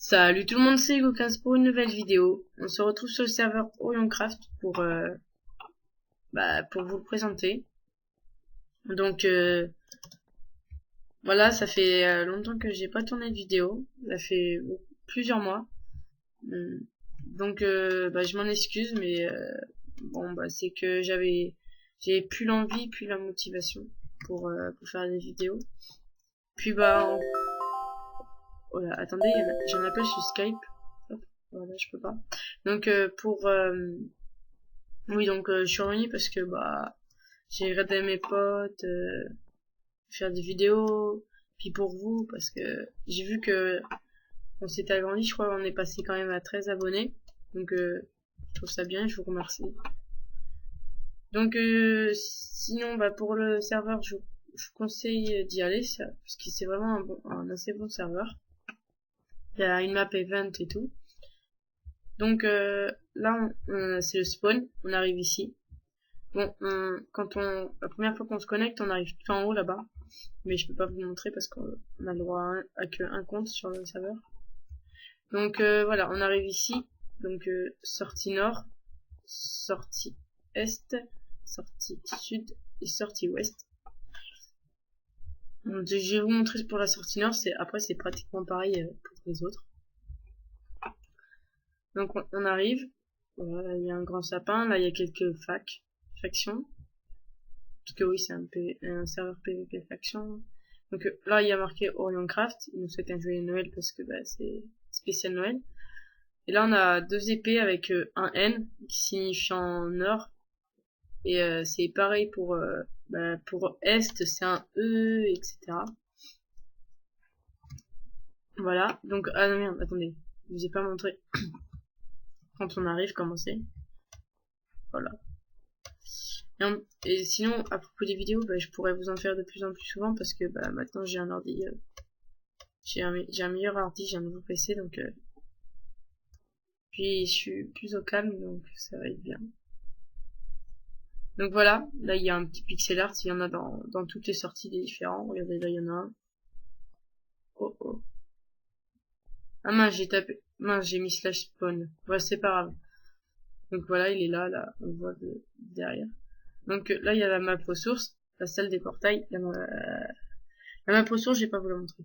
Salut tout le monde, c'est Hugo15 pour une nouvelle vidéo. On se retrouve sur le serveur Orioncraft pour vous le présenter. Donc voilà, ça fait longtemps que j'ai pas tourné de vidéo. Ça fait plusieurs mois. Donc je m'en excuse, mais c'est que j'avais plus l'envie, plus la motivation pour faire des vidéos. Puis voilà, attendez, j'ai un appel sur Skype. Hop, voilà, je peux pas. Donc je suis revenu parce que j'ai regardé mes potes faire des vidéos, puis pour vous parce que j'ai vu que on s'est agrandi, je crois on est passé quand même à 13 abonnés. Donc je trouve ça bien, je vous remercie. Donc sinon pour le serveur, je vous conseille d'y aller parce que c'est vraiment un assez bon serveur. Il y a une map event et tout. Donc là, c'est le spawn. On arrive ici. Bon, la première fois qu'on se connecte, on arrive tout en haut là-bas. Mais je peux pas vous le montrer parce qu'on a le droit à qu'un compte sur le serveur. Donc voilà, on arrive ici. Donc sortie nord, sortie est, sortie sud et sortie ouest. Donc, je vais vous montrer pour la sortie nord. Après c'est pratiquement pareil pour les autres. Donc on arrive. Voilà, là il y a un grand sapin. Là il y a quelques factions. Parce que oui, c'est un serveur PVP faction. Donc là il y a marqué Orioncraft. Il nous souhaite un joyeux Noël parce que c'est spécial Noël. Et là on a deux épées avec un N qui signifie en nord. Et c'est pareil pour Est, c'est un E, etc. Voilà. Donc, ah non merde, attendez. Je vous ai pas montré quand on arrive comment c'est. Voilà. Et sinon, à propos des vidéos, je pourrais vous en faire de plus en plus souvent parce que maintenant j'ai un ordi. J'ai un meilleur ordi, j'ai un nouveau PC, donc puis je suis plus au calme, donc ça va être bien. Donc voilà, là il y a un petit pixel art, il y en a dans toutes les sorties des différents. Regardez, là il y en a un. Oh oh. Ah mince, j'ai mis slash spawn. Ouais, c'est pas grave. Donc voilà, il est là, on le voit derrière. Donc là il y a la map ressources, la salle des portails, la map ressources, je vais pas vous la montrer.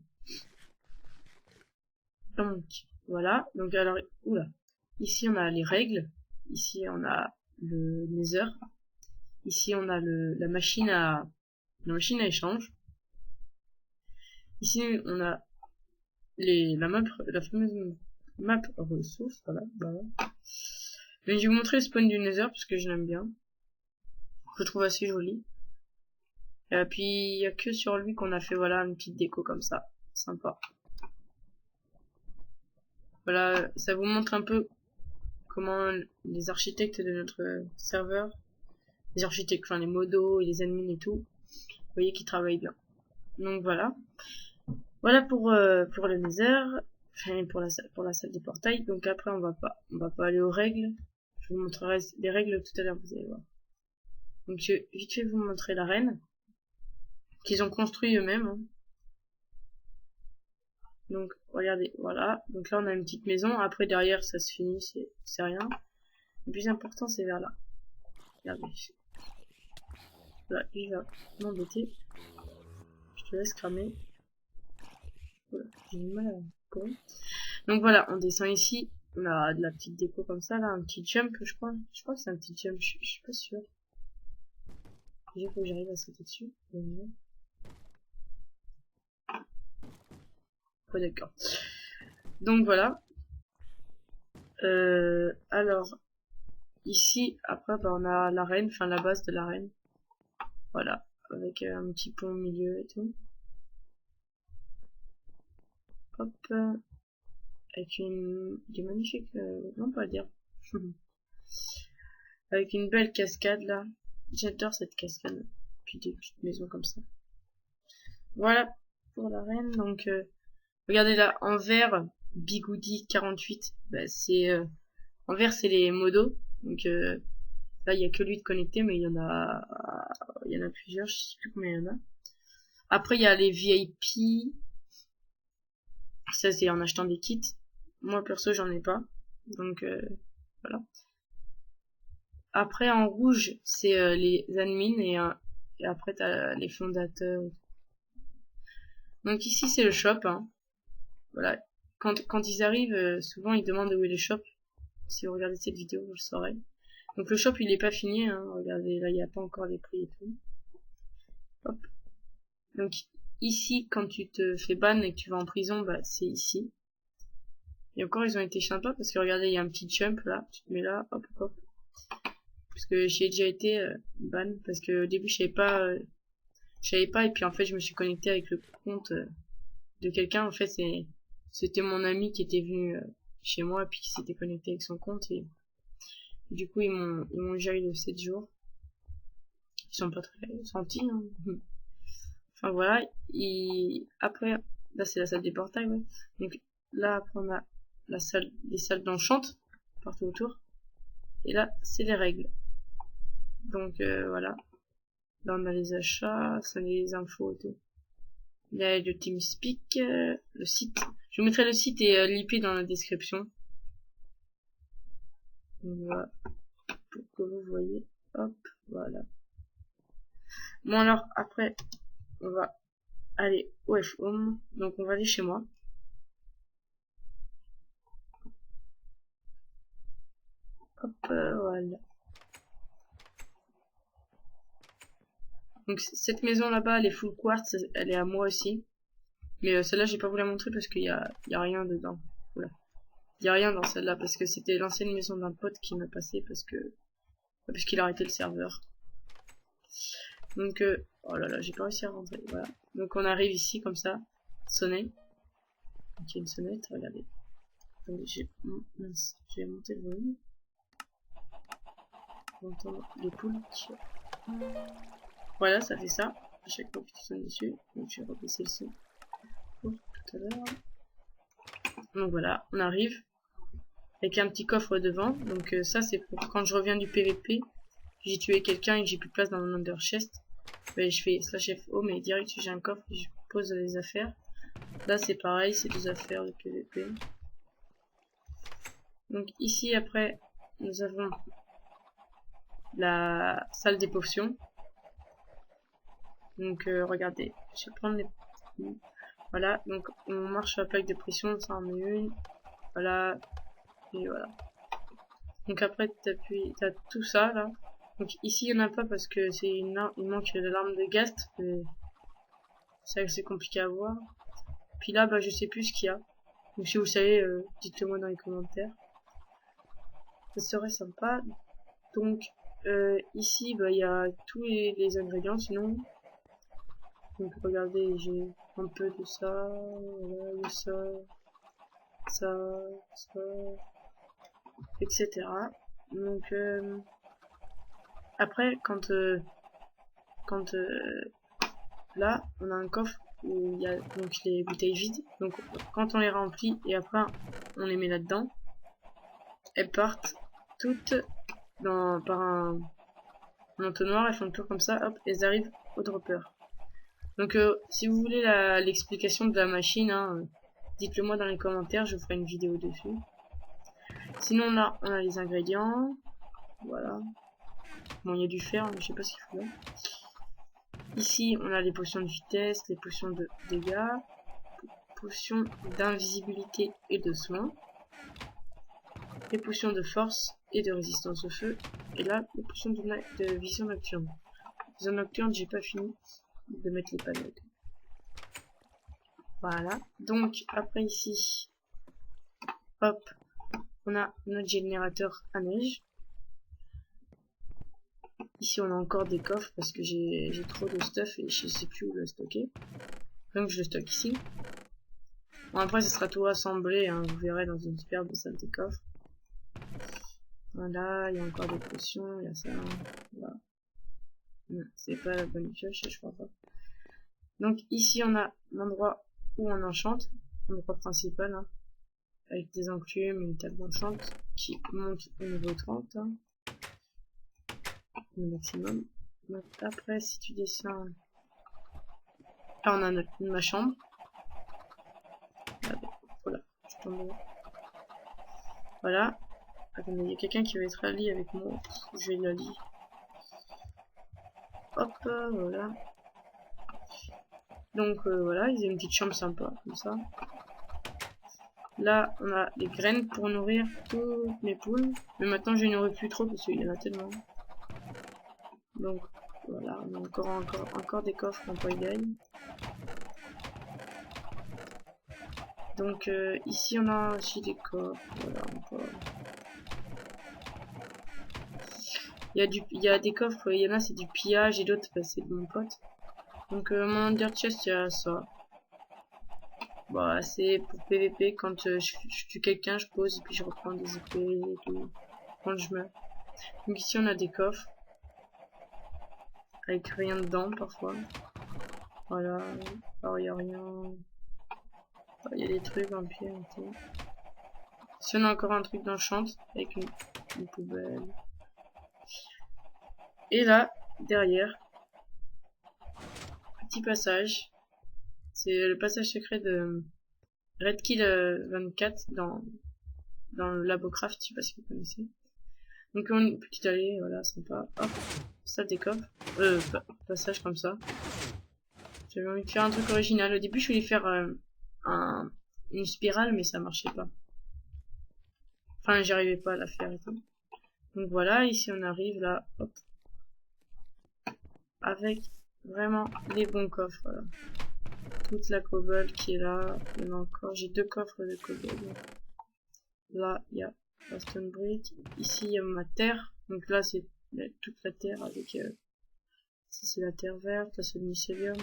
Donc voilà, donc alors, oula. Ici on a les règles, ici on a le nether, ici on a la machine à échange. Ici on a la fameuse map ressources, voilà. Mais je vais vous montrer le spawn du nether parce que je l'aime bien. Je le trouve assez joli. Puis il y a que sur lui qu'on a fait voilà une petite déco comme ça, sympa. Voilà, ça vous montre un peu comment les architectes de notre serveur, les architectes, enfin les modos et les admins et tout, vous voyez qu'ils travaillent bien. Donc voilà. Voilà pour le nether, enfin pour la salle des portails. Donc après on va pas aller aux règles. Je vous montrerai les règles tout à l'heure, vous allez voir. Donc je vais vite fait vous montrer l'arène qu'ils ont construit eux-mêmes. Hein. Donc regardez, voilà. Donc là on a une petite maison. Après derrière ça se finit, c'est rien. Le plus important c'est vers là. Regardez. Là, il va m'embêter. Je te laisse cramer. Voilà, j'ai du mal à courir. Donc voilà, on descend ici. On a de la petite déco comme ça, là, un petit jump, je crois. Je crois que c'est un petit jump, je suis pas sûr. Il faut que j'arrive à sauter dessus. Ouais, d'accord. Donc voilà. Alors, ici, après, on a l'arène, enfin la base de l'arène. Voilà, avec un petit pont au milieu et tout. Hop. Avec des magnifiques, non pas à dire. Avec une belle cascade là. J'adore cette cascade. Puis des petites maisons comme ça. Voilà pour l'arène. Donc regardez là, en vert, Bigoudi 48. En vert c'est les modos. Donc là il y a que lui de connecté, mais il y en a plusieurs, je sais plus combien il y en a. Après il y a les VIP. Ça c'est en achetant des kits. moi perso j'en ai pas. Donc voilà. Après en rouge c'est les admins et après t'as les fondateurs. Donc ici c'est le shop. Hein. Voilà. Quand ils arrivent, souvent ils demandent où est le shop. Si vous regardez cette vidéo, vous le saurez. Donc le shop il est pas fini. Hein. Regardez, là il n'y a pas encore les prix et tout. Hop. Donc ici quand tu te fais ban et que tu vas en prison, bah c'est ici. Et encore ils ont été sympas parce que regardez il y a un petit jump là. Tu te mets là, hop hop. Parce que j'ai déjà été ban parce que au début je savais pas et puis en fait je me suis connecté avec le compte de quelqu'un. En fait c'était mon ami qui était venu chez moi et puis qui s'était connecté avec son compte et du coup ils m'ont géré de 7 jours. Ils sont pas très gentils. Hein. Enfin voilà. Après là c'est la salle des portails. Ouais. Donc là après on a la salle, les salles d'enchante partout autour. Et là c'est les règles. Donc voilà. Là on a les achats, ça les infos et tout. Il y a le TeamSpeak, le site. Je vous mettrai le site et l'IP dans la description. Donc voilà, pour que vous voyez. Hop, voilà. Bon alors après, on va aller au F-Home. Donc on va aller chez moi. Hop, voilà. Donc cette maison là-bas, elle est full quartz, elle est à moi aussi. Mais celle-là, j'ai pas voulu la montrer parce qu'il y a rien dedans. Voilà. Il y a rien dans celle-là parce que c'était l'ancienne maison d'un pote qui m'a passé parce qu'il a arrêté le serveur. Donc oh là là, j'ai pas réussi à rentrer. Voilà. Donc on arrive ici comme ça, sonner. Donc il y a une sonnette, regardez. J'ai monté le volume. On entend les poules. Voilà, ça fait ça. À chaque fois que tu sonnes dessus. Donc je vais rebaisser le son pour tout à l'heure. Donc voilà, on arrive avec un petit coffre devant. Donc ça c'est pour quand je reviens du PVP, j'ai tué quelqu'un et que j'ai plus de place dans mon under chest. Ben, je fais /FO mais direct j'ai un coffre et je pose les affaires. Là c'est pareil, c'est des affaires de PVP. Donc ici après nous avons la salle des potions. Donc regardez, je vais prendre les... Voilà, donc on marche sur la plaque de pression, ça en met une. Voilà, et voilà. Donc après t'as tout ça là. Donc ici il n'y en a pas parce que c'est il manque de l'arme de Ghast. C'est assez compliqué à voir. Puis là bah je sais plus ce qu'il y a. Donc si vous savez, dites-le moi dans les commentaires. Ça serait sympa. Donc ici bah il y a tous les ingrédients sinon. Donc regardez, j'ai un peu de ça, voilà, il y a ça, etc. Donc après quand là on a un coffre où il y a donc les bouteilles vides. Donc quand on les remplit et après on les met là-dedans, elles partent toutes par un entonnoir, elles font le tour comme ça, hop, elles arrivent au dropper. Donc si vous voulez l'explication de la machine, hein, dites-le moi dans les commentaires, je ferai une vidéo dessus. Sinon là, on a les ingrédients. Voilà. Bon, il y a du fer, mais je sais pas ce qu'il faut là. Ici, on a les potions de vitesse, les potions de dégâts, potions d'invisibilité et de soins, les potions de force et de résistance au feu, et là, les potions de vision nocturne. Vision nocturne, j'ai pas fini de mettre les panneaux. Voilà. Donc, après ici, hop, on a notre générateur à neige. Ici, on a encore des coffres parce que j'ai trop de stuff et je sais plus où le stocker. Donc, je le stocke ici. Bon, après, ce sera tout rassemblé, hein, vous verrez dans une superbe salle des coffres. Voilà, il y a encore des potions, il y a ça. Voilà. C'est pas la bonne pioche, je crois pas. Donc, ici, on a l'endroit où on enchante, l'endroit principal, hein, avec des enclumes, une table d'enchante qui monte au niveau 30. Hein. Le maximum. Donc après si tu descends, là on a ma chambre. Regardez, voilà, je tombe là. Voilà. Attendez, il y a quelqu'un qui va être allié avec moi. Je vais l'allier. Hop, voilà. Donc voilà, ils ont une petite chambre sympa, comme ça. Là, on a des graines pour nourrir toutes mes poules. Mais maintenant, je ne nourris plus trop parce qu'il y en a tellement. Donc voilà, on a encore des coffres en pagaille. Donc ici, on a aussi des coffres. Voilà, encore. Il y a des coffres, il y en a c'est du pillage et d'autres bah, c'est de mon pote. Donc mon Under Chest, il y a ça. Bah, c'est pour PVP, quand je tue quelqu'un, je pose et puis je reprends des épées et tout. Quand je meurs. Donc ici on a des coffres. Avec rien dedans parfois. Voilà. Alors il n'y a rien. Il y a des trucs en pied. Ici on a encore un truc d'enchant avec une poubelle. Et là, derrière, petit passage. C'est le passage secret de Redkill 24 dans le Labocraft, je sais pas si vous connaissez. Donc une petite allée, voilà, sympa. Hop, ça décoffre. Passage comme ça. J'avais envie de faire un truc original. Au début, je voulais faire une spirale, mais ça marchait pas. Enfin, j'arrivais pas à la faire et tout. Donc voilà, ici on arrive là, hop. Avec vraiment les bons coffres, voilà. Toute la cobble qui est là. Il y en a encore. J'ai 2 coffres de cobble. Là, il y a la stone brick. Ici, il y a ma terre. Donc là, c'est toute la terre avec... ça, c'est la terre verte. Là, c'est le mycélium.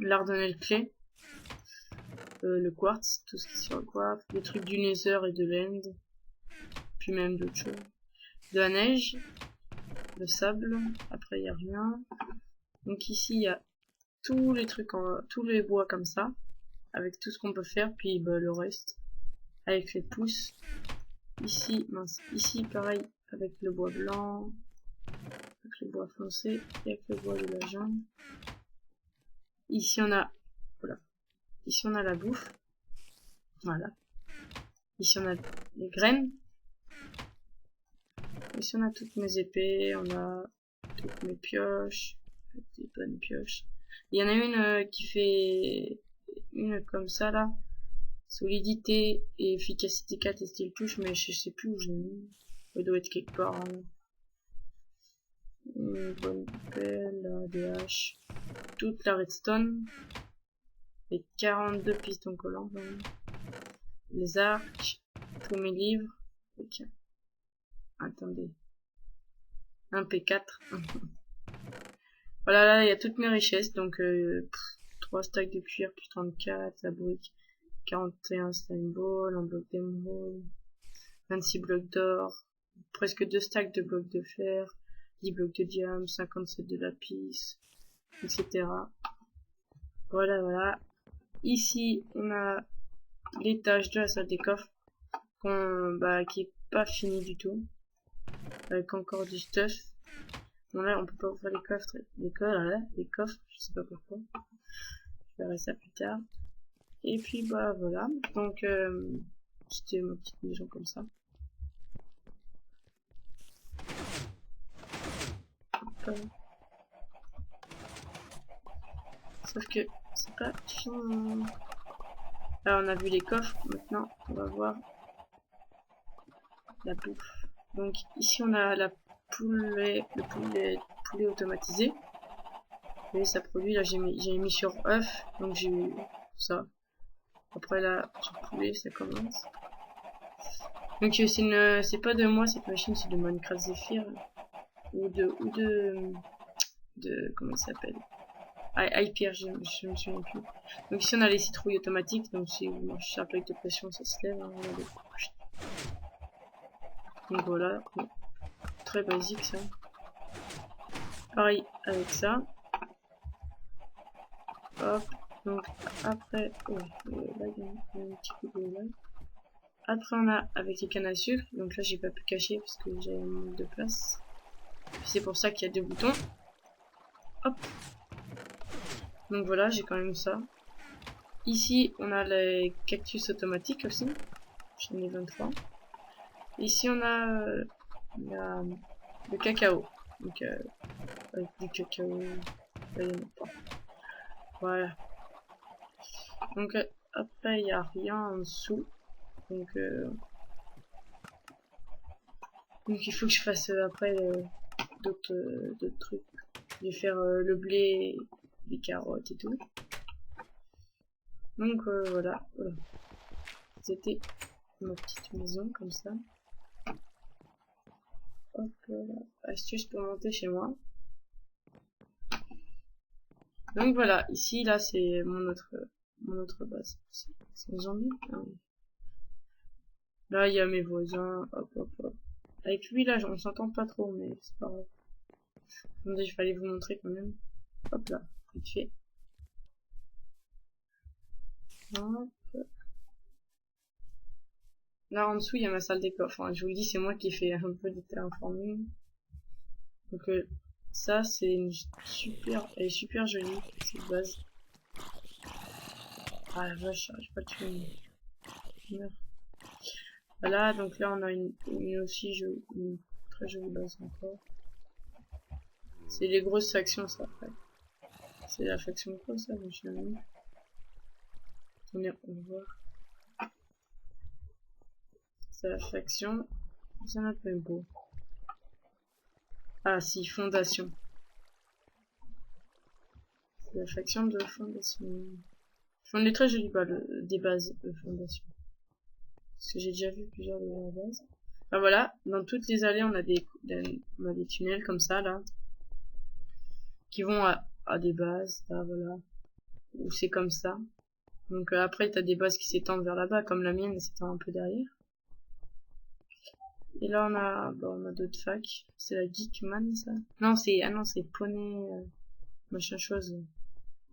L'ardennelle clé. Le quartz. Tout ce qui est sur le quartz. Les trucs du nether et de l'end. Puis même d'autres choses. De la neige. Le sable. Après, il n'y a rien. Donc ici, il y a tous les trucs, tous les bois comme ça. Avec tout ce qu'on peut faire. Puis bah, le reste. Avec les pousses. Ici, mince, ici pareil avec le bois blanc, avec le bois foncé et avec le bois de la jambe. Ici on a, voilà, ici on a la bouffe, voilà. Ici on a les graines. Ici on a toutes mes épées, on a toutes mes pioches, des bonnes pioches. Il y en a une qui fait une comme ça là. Solidité et efficacité 4 et style touche, mais je sais plus où j'ai mis. Il doit être quelque part. Hein. Une bonne pelle, des haches. Toute la redstone. Et 42 pistons collants. Les arcs. Tous mes livres. Okay. Attendez. Un P4. Voilà, là, il y a toutes mes richesses. Donc, 3 stacks de cuir plus 34. La brique. 41 slime ball, un bloc d'émeraude, 26 blocs d'or, presque 2 stacks de blocs de fer, 10 blocs de diamant, 57 de lapis, etc. Voilà, voilà. Ici, on a l'étage de la salle des coffres, qui est pas fini du tout, avec encore du stuff. Bon là, on peut pas ouvrir les coffres, les coffres, je sais pas pourquoi. Je verrai ça plus tard. Et puis bah voilà, donc c'était ma petite maison comme ça. Sauf que c'est pas fini. Là on a vu les coffres, maintenant on va voir la bouffe. Donc ici on a le poulet automatisé. Vous voyez ça produit, là j'ai mis sur œuf, donc j'ai eu ça. Après là, sur poulet, ça commence. Donc c'est pas de moi cette machine, c'est de Minecraft Zephyr ou de comment ça s'appelle, Hyper, je me souviens plus. Donc ici on a les citrouilles automatiques, donc si vous mangez un plaque de pression, ça se lève. Hein, donc voilà, très basique ça. Pareil avec ça. Hop. Donc après, là il y a un petit coup de lag. Après on a avec les cannes à sucre, donc là j'ai pas pu cacher parce que j'avais un manque de place. C'est pour ça qu'il y a 2 boutons. Hop. Donc voilà, j'ai quand même ça. Ici on a les cactus automatiques aussi. J'en ai 23. Ici on a le cacao. Donc avec du cacao. Là, il y en a pas. Voilà. Donc après il n'y a rien en dessous. Donc il faut que je fasse après d'autres trucs. Je vais faire le blé, les carottes et tout. Donc voilà. C'était ma petite maison comme ça. Hop là. Astuce pour monter chez moi. Donc voilà, ici là c'est mon autre base. C'est un zombie. Ah oui. Là il y a mes voisins. Hop. Avec lui là on s'entend pas trop mais c'est pas grave. Attendez, je vais aller vous montrer quand même. Hop là, vite fait. Hop. Là en dessous il y a ma salle des coffres. Enfin, je vous le dis, c'est moi qui ai fait un peu de terraforming. Donc ça c'est une elle est super jolie cette base. Ah la vache, j'arrive pas à tuer. Voilà, donc là on a une très jolie base encore. C'est les grosses factions ça après. C'est la faction quoi ça, je sais même. Attendez, on va voir. C'est la faction. Ça n'a pas beau. Ah si, fondation. C'est la faction de fondation. Ils font des très jolies des bases de fondation. Parce que j'ai déjà vu plusieurs de leurs bases. Enfin voilà, dans toutes les allées on a des tunnels comme ça là. Qui vont à des bases, là voilà. Où c'est comme ça. Donc après t'as des bases qui s'étendent vers là-bas, comme la mienne s'étend un peu derrière. Et là on a d'autres facs. C'est la Geekman ça. Non c'est c'est Poney machin chose.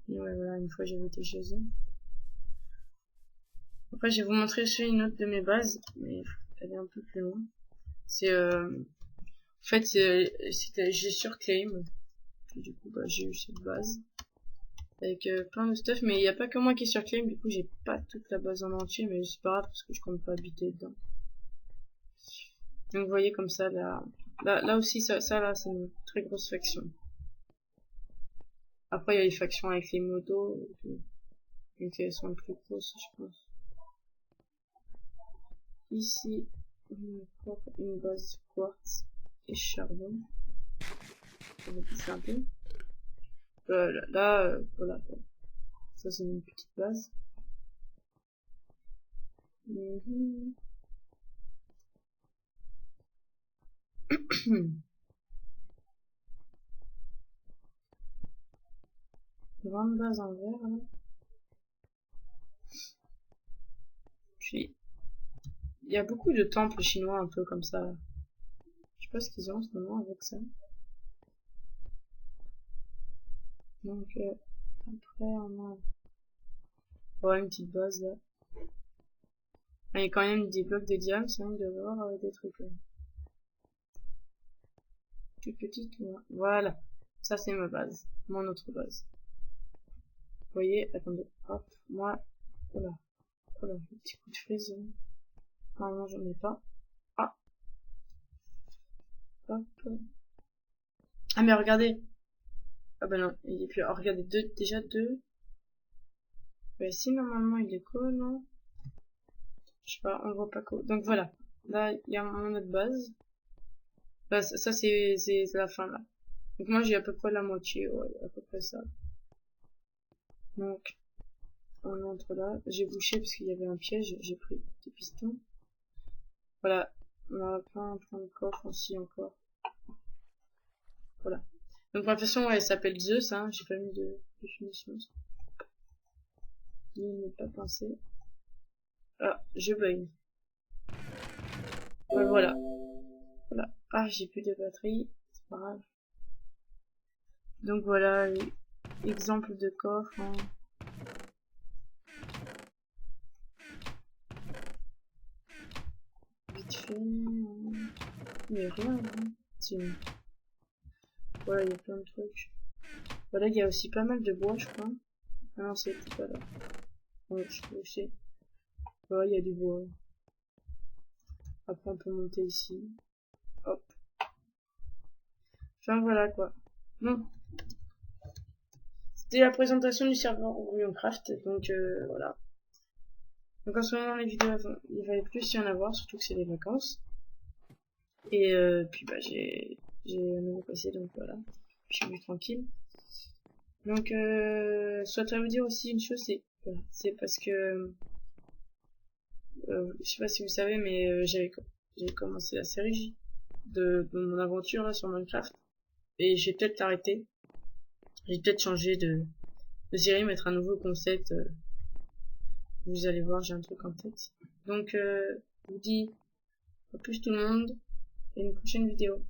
Et ouais voilà, une fois j'avais été chez eux. Après je vais vous montrer sur une autre de mes bases, mais elle est un peu plus loin. C'est en fait j'ai surclaim. Du coup bah, j'ai eu cette base. Avec plein de stuff, mais il n'y a pas que moi qui est sur claim, du coup j'ai pas toute la base en entier, mais c'est pas grave parce que je compte pas habiter dedans. Donc vous voyez comme ça, là aussi ça là c'est une très grosse faction. Après il y a les factions avec les motos, donc elles sont les plus grosses je pense. Ici on a une base quartz et charbon. On va pousser un peu. Voilà. Ça c'est une petite base. Grande base en vert là. Puis il y a beaucoup de temples chinois un peu comme ça. Je sais pas ce qu'ils ont en ce moment avec ça. Donc après on a une petite base là. Il y a quand même des blocs de diamants, il doit y avoir des trucs là. Toute petite, voilà. Ça c'est ma base, mon autre base. Vous voyez, attendez, hop, moi, voilà, le petit coup de frise. Normalement j'en ai pas. Ah, hop. Ah mais regardez. Ah bah non, il est plus. Oh, regardez, déjà deux. Bah si normalement il est quoi, non? Je sais pas, on voit pas quoi. Donc voilà, là il y a mon autre base. Bah, ça c'est la fin là. Donc moi j'ai à peu près la moitié, ouais, à peu près ça. Donc on entre là. J'ai bouché parce qu'il y avait un piège, j'ai pris des pistons. Voilà, on a plein de coffres aussi encore. Voilà. Donc ma façon ouais, elle s'appelle Zeus, hein, j'ai pas mis de définition. Il n'est pas pensé. Ah, je bug. Ouais, voilà. Ah, j'ai plus de batterie, c'est pas grave. Donc voilà, exemple de coffre. Hein. Vite fait. Il n'y a rien. Hein. Voilà, il y a plein de trucs. Voilà, il y a aussi pas mal de bois, je crois. Ah non, c'est pas là. Ouais, je sais. Voilà, il y a du bois. Après on peut monter ici. Hop. Enfin voilà quoi. Bon. C'était la présentation du serveur Minecraft, donc voilà. Donc en ce moment les vidéos il va plus y en avoir, surtout que c'est les vacances. Et puis bah j'ai un nouveau PC, donc voilà. Je suis plus tranquille. Donc je souhaiterais vous dire aussi une chose, c'est parce que je sais pas si vous savez, mais j'ai commencé la série J de mon aventure là sur Minecraft, et j'ai peut-être arrêté. J'ai peut-être changé de série, mettre un nouveau concept. Vous allez voir, j'ai un truc en tête. Donc je vous dis à plus tout le monde et une prochaine vidéo.